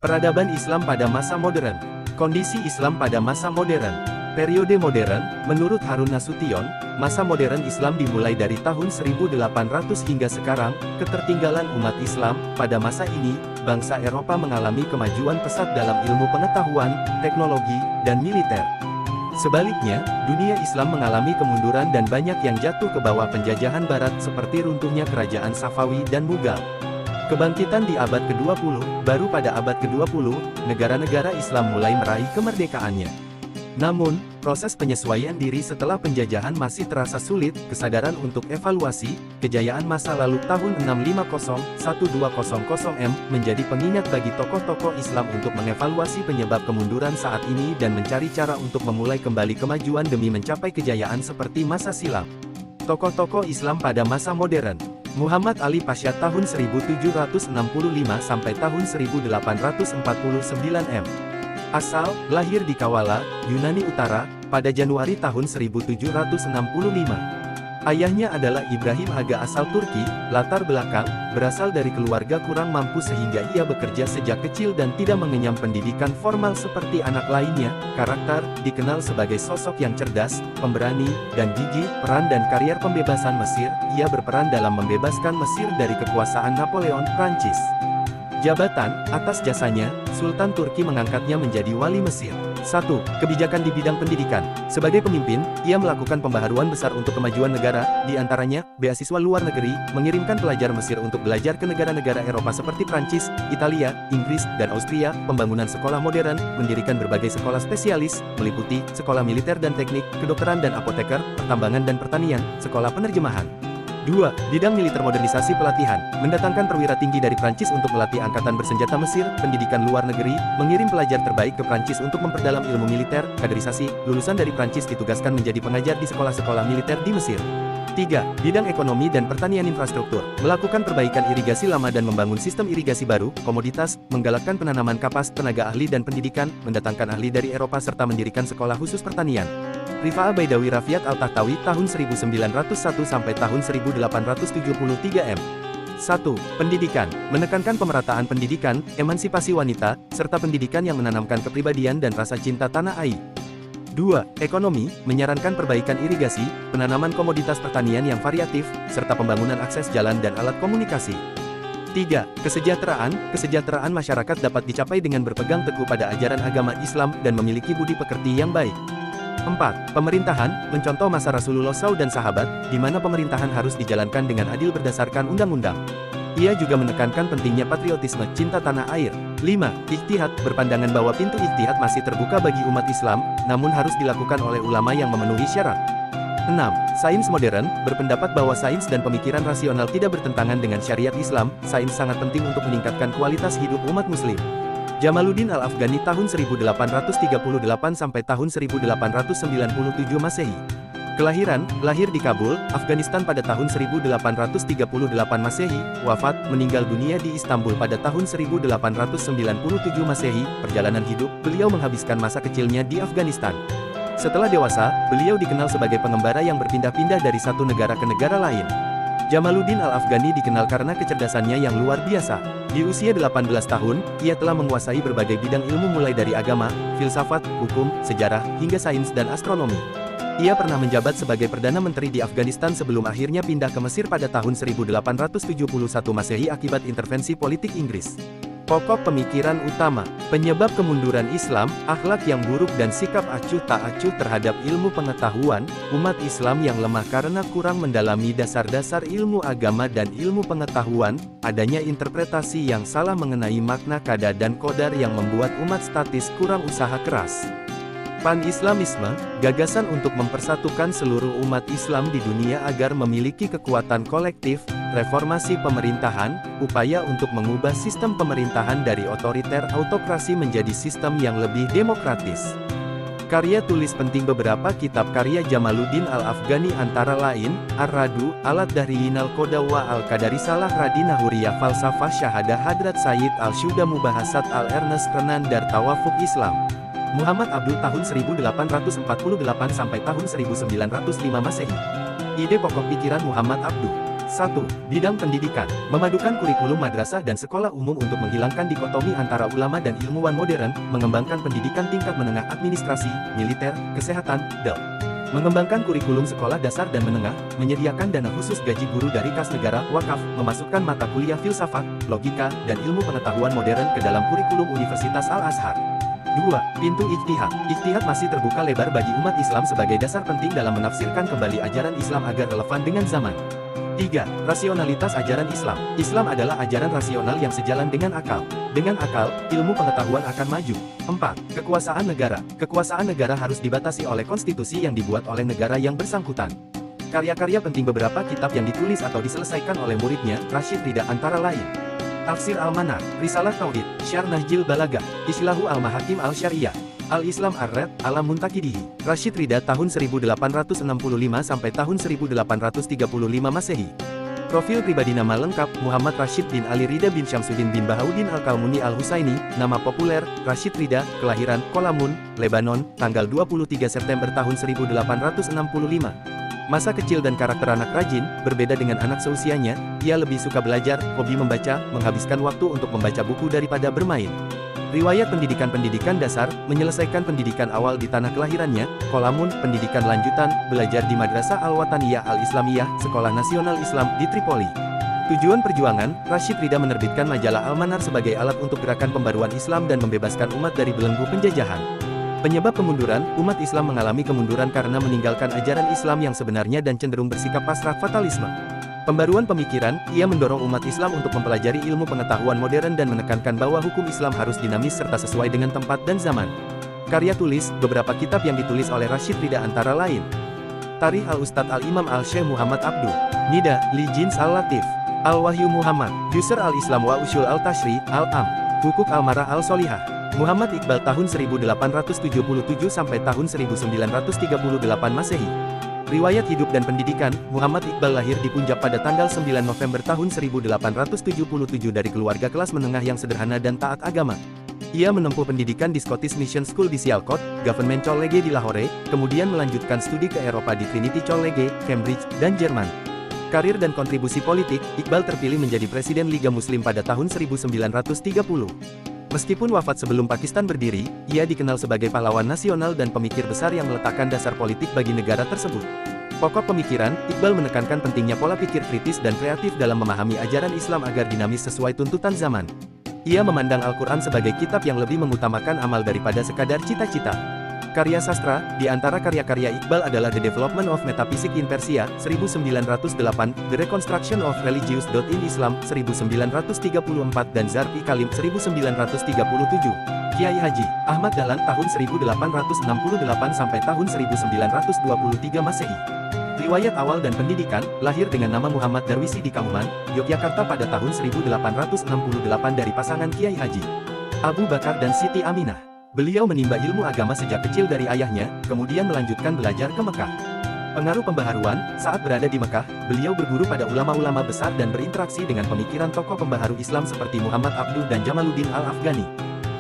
Peradaban Islam pada masa modern. Kondisi Islam pada masa modern. Periode modern, menurut Harun Nasution, masa modern Islam dimulai dari tahun 1800 hingga sekarang. Ketertinggalan umat Islam. Pada masa ini, bangsa Eropa mengalami kemajuan pesat dalam ilmu pengetahuan, teknologi, dan militer. Sebaliknya, dunia Islam mengalami kemunduran dan banyak yang jatuh ke bawah penjajahan Barat seperti runtuhnya kerajaan Safawi dan Mughal. Kebangkitan di abad ke-20, baru pada abad ke-20, negara-negara Islam mulai meraih kemerdekaannya. Namun, proses penyesuaian diri setelah penjajahan masih terasa sulit. Kesadaran untuk evaluasi kejayaan masa lalu tahun 650-1200 menjadi pengingat bagi tokoh-tokoh Islam untuk mengevaluasi penyebab kemunduran saat ini dan mencari cara untuk memulai kembali kemajuan demi mencapai kejayaan seperti masa silam. Tokoh-tokoh Islam pada masa modern. Muhammad Ali Pasha tahun 1765 sampai tahun 1849 Asal, lahir di Kawala, Yunani Utara, pada Januari tahun 1765. Ayahnya adalah Ibrahim Aga asal Turki. Latar belakang, berasal dari keluarga kurang mampu sehingga ia bekerja sejak kecil dan tidak mengenyam pendidikan formal seperti anak lainnya. Karakter, dikenal sebagai sosok yang cerdas, pemberani, dan gigih. Peran dan karier pembebasan Mesir, ia berperan dalam membebaskan Mesir dari kekuasaan Napoleon, Prancis. Jabatan, atas jasanya, Sultan Turki mengangkatnya menjadi wali Mesir. 1. Kebijakan di bidang pendidikan. Sebagai pemimpin, ia melakukan pembaharuan besar untuk kemajuan negara, di antaranya, beasiswa luar negeri, mengirimkan pelajar Mesir untuk belajar ke negara-negara Eropa seperti Prancis, Italia, Inggris, dan Austria, pembangunan sekolah modern, mendirikan berbagai sekolah spesialis, meliputi, sekolah militer dan teknik, kedokteran dan apoteker, pertambangan dan pertanian, sekolah penerjemahan. 2. Bidang militer modernisasi pelatihan, mendatangkan perwira tinggi dari Prancis untuk melatih angkatan bersenjata Mesir, pendidikan luar negeri, mengirim pelajar terbaik ke Prancis untuk memperdalam ilmu militer, kaderisasi, lulusan dari Prancis ditugaskan menjadi pengajar di sekolah-sekolah militer di Mesir. 3. Bidang ekonomi dan pertanian infrastruktur, melakukan perbaikan irigasi lama dan membangun sistem irigasi baru, komoditas, menggalakkan penanaman kapas, tenaga ahli dan pendidikan, mendatangkan ahli dari Eropa serta mendirikan sekolah khusus pertanian. Rifa'ah Baidawi Rafiat Al-Tahtawi tahun 1901 sampai tahun 1873 1. Pendidikan, menekankan pemerataan pendidikan, emansipasi wanita, serta pendidikan yang menanamkan kepribadian dan rasa cinta tanah air. 2. Ekonomi, menyarankan perbaikan irigasi, penanaman komoditas pertanian yang variatif, serta pembangunan akses jalan dan alat komunikasi. 3. Kesejahteraan masyarakat dapat dicapai dengan berpegang teguh pada ajaran agama Islam dan memiliki budi pekerti yang baik. 4. Pemerintahan, mencontoh masa Rasulullah SAW dan sahabat, di mana pemerintahan harus dijalankan dengan adil berdasarkan undang-undang. Ia juga menekankan pentingnya patriotisme, cinta tanah air. 5. Ijtihad, berpandangan bahwa pintu ijtihad masih terbuka bagi umat Islam, namun harus dilakukan oleh ulama yang memenuhi syarat. 6. Sains modern, berpendapat bahwa sains dan pemikiran rasional tidak bertentangan dengan syariat Islam. Sains sangat penting untuk meningkatkan kualitas hidup umat muslim. Jamaluddin Al-Afghani tahun 1838 sampai tahun 1897 Masehi. Kelahiran, lahir di Kabul, Afghanistan pada tahun 1838 Masehi, wafat, meninggal dunia di Istanbul pada tahun 1897 Masehi. Perjalanan hidup, beliau menghabiskan masa kecilnya di Afghanistan. Setelah dewasa, beliau dikenal sebagai pengembara yang berpindah-pindah dari satu negara ke negara lain. Jamaluddin Al-Afghani dikenal karena kecerdasannya yang luar biasa. Di usia 18 tahun, ia telah menguasai berbagai bidang ilmu mulai dari agama, filsafat, hukum, sejarah, hingga sains dan astronomi. Ia pernah menjabat sebagai Perdana Menteri di Afghanistan sebelum akhirnya pindah ke Mesir pada tahun 1871 Masehi akibat intervensi politik Inggris. Pokok pemikiran utama, penyebab kemunduran Islam, akhlak yang buruk dan sikap acuh tak acuh terhadap ilmu pengetahuan, umat Islam yang lemah karena kurang mendalami dasar-dasar ilmu agama dan ilmu pengetahuan, adanya interpretasi yang salah mengenai makna qada dan qadar yang membuat umat statis kurang usaha keras. Pan-Islamisme, gagasan untuk mempersatukan seluruh umat Islam di dunia agar memiliki kekuatan kolektif, reformasi pemerintahan, upaya untuk mengubah sistem pemerintahan dari otoriter autokrasi menjadi sistem yang lebih demokratis. Karya tulis penting. Beberapa kitab karya Jamaluddin Al-Afghani antara lain, Ar-Radu, Al-Dahriyyin Al-Qoda wa Al-Qadarisalah Radina Huriyah Falsafah Syahadah Hadrat Sayyid Al-Shuda Mubahasat Al-Ernest Renan Dar Tawafuk Islam. Muhammad Abduh tahun 1848 sampai tahun 1905 Masehi. Ide pokok pikiran Muhammad Abduh. 1. Bidang pendidikan, memadukan kurikulum madrasah dan sekolah umum untuk menghilangkan dikotomi antara ulama dan ilmuwan modern, mengembangkan pendidikan tingkat menengah administrasi, militer, kesehatan, d. Mengembangkan kurikulum sekolah dasar dan menengah, menyediakan dana khusus gaji guru dari kas negara, wakaf, memasukkan mata kuliah filsafat, logika, dan ilmu pengetahuan modern ke dalam kurikulum Universitas Al-Azhar. 2. Pintu ijtihad. Ijtihad masih terbuka lebar bagi umat Islam sebagai dasar penting dalam menafsirkan kembali ajaran Islam agar relevan dengan zaman. 3. Rasionalitas ajaran Islam. Islam adalah ajaran rasional yang sejalan dengan akal. Dengan akal, ilmu pengetahuan akan maju. 4. Kekuasaan negara. Kekuasaan negara harus dibatasi oleh konstitusi yang dibuat oleh negara yang bersangkutan. Karya-karya penting beberapa kitab yang ditulis atau diselesaikan oleh muridnya, Rashid Ridha antara lain. Tafsir Al-Manar, Risalah Tauhid, Syarh Nahjil Balagah, Islahu Al-Mahakim Al-Syariah, Al-Islam Ar-Red, Alam Muntakidihi. Rashid Ridha tahun 1865 sampai tahun 1835 Masehi. Profil pribadi. Nama lengkap, Muhammad Rashid bin Ali Ridha bin Syamsuddin bin Bahauddin Al-Kalmuni Al-Husaini. Nama populer, Rashid Ridha. Kelahiran, Kolamun, Lebanon, tanggal 23 September tahun 1865. Masa kecil dan karakter anak rajin, berbeda dengan anak seusianya, ia lebih suka belajar, hobi membaca, menghabiskan waktu untuk membaca buku daripada bermain. Riwayat pendidikan dasar, menyelesaikan pendidikan awal di tanah kelahirannya, Kolamun, pendidikan lanjutan, belajar di Madrasah Al-Wataniyah Al-Islamiyah, Sekolah Nasional Islam, di Tripoli. Tujuan perjuangan, Rashid Ridha menerbitkan majalah Al-Manar sebagai alat untuk gerakan pembaruan Islam dan membebaskan umat dari belenggu penjajahan. Penyebab kemunduran, umat Islam mengalami kemunduran karena meninggalkan ajaran Islam yang sebenarnya dan cenderung bersikap pasrah fatalisme. Pembaruan pemikiran, ia mendorong umat Islam untuk mempelajari ilmu pengetahuan modern dan menekankan bahwa hukum Islam harus dinamis serta sesuai dengan tempat dan zaman. Karya tulis, beberapa kitab yang ditulis oleh Rashid Ridha antara lain. Tarikh Al-Ustadz Al-Imam Al-Syekh Muhammad Abduh, Nida, Li Jins Al-Latif, Al-Wahyu Muhammad, Yusr Al-Islam wa Usyul Al-Tashri, Al-Am, Hukuk Al-Marah Al-Solihah. Muhammad Iqbal tahun 1877 sampai tahun 1938 Masehi. Riwayat hidup dan pendidikan, Muhammad Iqbal lahir di Punjab pada tanggal 9 November tahun 1877 dari keluarga kelas menengah yang sederhana dan taat agama. Ia menempuh pendidikan di Scottish Mission School di Sialkot, Government College di Lahore, kemudian melanjutkan studi ke Eropa di Trinity College, Cambridge, dan Jerman. Karir dan kontribusi politik, Iqbal terpilih menjadi Presiden Liga Muslim pada tahun 1930. Meskipun wafat sebelum Pakistan berdiri, ia dikenal sebagai pahlawan nasional dan pemikir besar yang meletakkan dasar politik bagi negara tersebut. Pokok pemikiran, Iqbal menekankan pentingnya pola pikir kritis dan kreatif dalam memahami ajaran Islam agar dinamis sesuai tuntutan zaman. Ia memandang Al-Quran sebagai kitab yang lebih mengutamakan amal daripada sekadar cita-cita. Karya sastra, di antara karya-karya Iqbal adalah The Development of Metaphysics in Persia, 1908, The Reconstruction of Religious Thought in Islam, 1934 dan Zarf-i Kalim, 1937. Kiai Haji Ahmad Dahlan tahun 1868 sampai tahun 1923 Masehi. Riwayat awal dan pendidikan, lahir dengan nama Muhammad Darwisi di Kauman, Yogyakarta pada tahun 1868 dari pasangan Kiai Haji Abu Bakar dan Siti Aminah. Beliau menimba ilmu agama sejak kecil dari ayahnya, kemudian melanjutkan belajar ke Mekah. Pengaruh pembaharuan, saat berada di Mekah, beliau berguru pada ulama-ulama besar dan berinteraksi dengan pemikiran tokoh pembaharu Islam seperti Muhammad Abduh dan Jamaluddin Al-Afghani.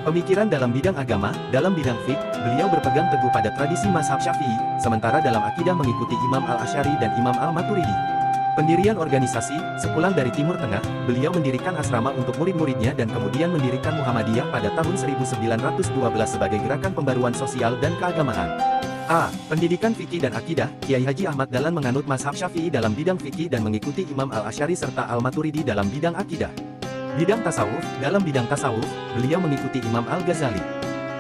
Pemikiran dalam bidang agama, dalam bidang fiqh, beliau berpegang teguh pada tradisi mazhab Syafi'i, sementara dalam akidah mengikuti Imam Al-Asy'ari dan Imam Al-Maturidi. Pendirian organisasi, sepulang dari Timur Tengah, beliau mendirikan asrama untuk murid-muridnya dan kemudian mendirikan Muhammadiyah pada tahun 1912 sebagai gerakan pembaruan sosial dan keagamaan. A. Pendidikan fikih dan akidah, Kiai Haji Ahmad Dahlan menganut mazhab Syafi'i dalam bidang fikih dan mengikuti Imam Al-Asy'ari serta Al-Maturidi dalam bidang akidah. Bidang tasawuf, dalam bidang tasawuf, beliau mengikuti Imam Al-Ghazali.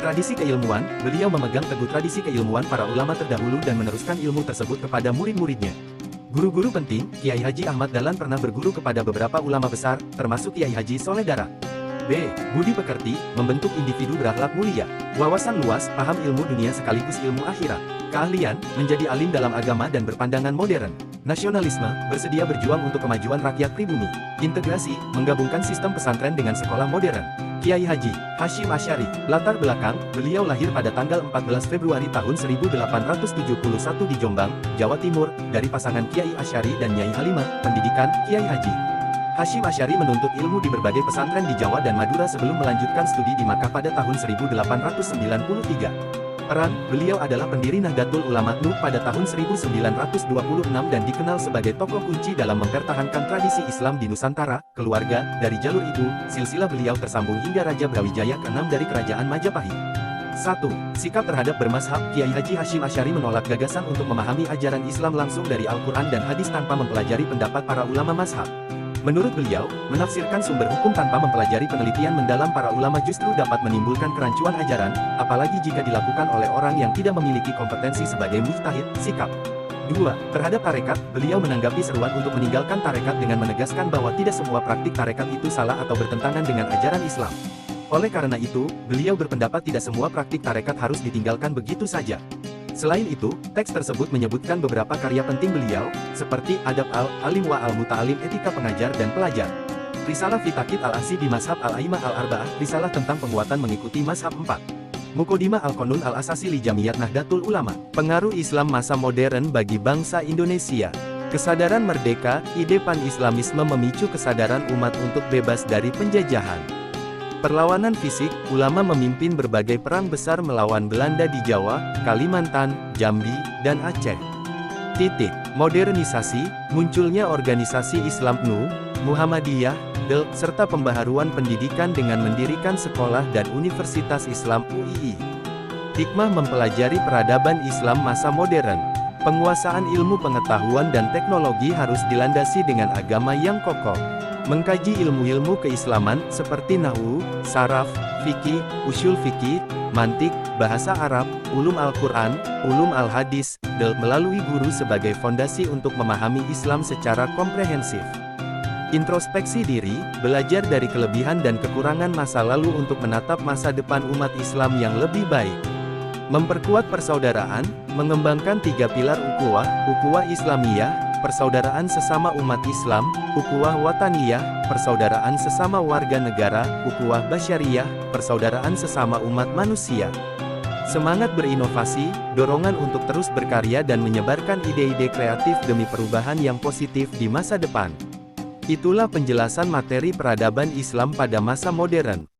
Tradisi keilmuan, beliau memegang teguh tradisi keilmuan para ulama terdahulu dan meneruskan ilmu tersebut kepada murid-muridnya. Guru-guru penting, Kiai Haji Ahmad Dahlan pernah berguru kepada beberapa ulama besar, termasuk Kiai Haji Soleh Dara. B. Budi pekerti, membentuk individu berakhlak mulia. Wawasan luas, paham ilmu dunia sekaligus ilmu akhirat. Keahlian, menjadi alim dalam agama dan berpandangan modern. Nasionalisme, bersedia berjuang untuk kemajuan rakyat pribumi. Integrasi, menggabungkan sistem pesantren dengan sekolah modern. Kiai Haji Hashim Asy'ari, latar belakang, beliau lahir pada tanggal 14 Februari tahun 1871 di Jombang, Jawa Timur, dari pasangan Kiai Asy'ari dan Nyai Halimah. Pendidikan, Kiai Haji Hashim Asy'ari menuntut ilmu di berbagai pesantren di Jawa dan Madura sebelum melanjutkan studi di Makkah pada tahun 1893. Peran, beliau adalah pendiri Nahdlatul Ulama NU pada tahun 1926 dan dikenal sebagai tokoh kunci dalam mempertahankan tradisi Islam di Nusantara, keluarga. Dari jalur itu, silsilah beliau tersambung hingga Raja Brawijaya ke-6 dari Kerajaan Majapahit. 1. Sikap terhadap bermazhab. Kiai Haji Hashim Asy'ari menolak gagasan untuk memahami ajaran Islam langsung dari Al-Quran dan hadis tanpa mempelajari pendapat para ulama mazhab. Menurut beliau, menafsirkan sumber hukum tanpa mempelajari penelitian mendalam para ulama justru dapat menimbulkan kerancuan ajaran, apalagi jika dilakukan oleh orang yang tidak memiliki kompetensi sebagai mujtahid. Sikap 2. Terhadap tarekat, beliau menanggapi seruan untuk meninggalkan tarekat dengan menegaskan bahwa tidak semua praktik tarekat itu salah atau bertentangan dengan ajaran Islam. Oleh karena itu, beliau berpendapat tidak semua praktik tarekat harus ditinggalkan begitu saja. Selain itu, teks tersebut menyebutkan beberapa karya penting beliau, seperti Adab al-Alim wa al-Muta'alim, Etika Pengajar dan Pelajar, Risalah fi Taqid al-Asi bi Mazhab al-A'immah al-Arba'ah, Risalah tentang penguatan mengikuti Mazhab 4, Muqaddimah al-Qanun al-Asasi li Jamiyat Nahdlatul Ulama. Pengaruh Islam masa modern bagi bangsa Indonesia. Kesadaran merdeka, ide pan-Islamisme memicu kesadaran umat untuk bebas dari penjajahan. Perlawanan fisik, ulama memimpin berbagai perang besar melawan Belanda di Jawa, Kalimantan, Jambi, dan Aceh. Modernisasi, munculnya organisasi Islam NU, Muhammadiyah, DEL, serta pembaharuan pendidikan dengan mendirikan sekolah dan Universitas Islam UII. Hikmah mempelajari peradaban Islam masa modern. Penguasaan ilmu pengetahuan dan teknologi harus dilandasi dengan agama yang kokoh. Mengkaji ilmu-ilmu keislaman, seperti Nahwu, Saraf, Fikih, Usyul Fikih, Mantik, Bahasa Arab, Ulum Al-Quran, Ulum Al-Hadis, melalui guru sebagai fondasi untuk memahami Islam secara komprehensif. Introspeksi diri, belajar dari kelebihan dan kekurangan masa lalu untuk menatap masa depan umat Islam yang lebih baik. Memperkuat persaudaraan, mengembangkan 3 pilar ukhuwah Islamiyah, persaudaraan sesama umat Islam, ukhuwah wataniyah, persaudaraan sesama warga negara, ukhuwah basyariyah, persaudaraan sesama umat manusia. Semangat berinovasi, dorongan untuk terus berkarya dan menyebarkan ide-ide kreatif demi perubahan yang positif di masa depan. Itulah penjelasan materi peradaban Islam pada masa modern.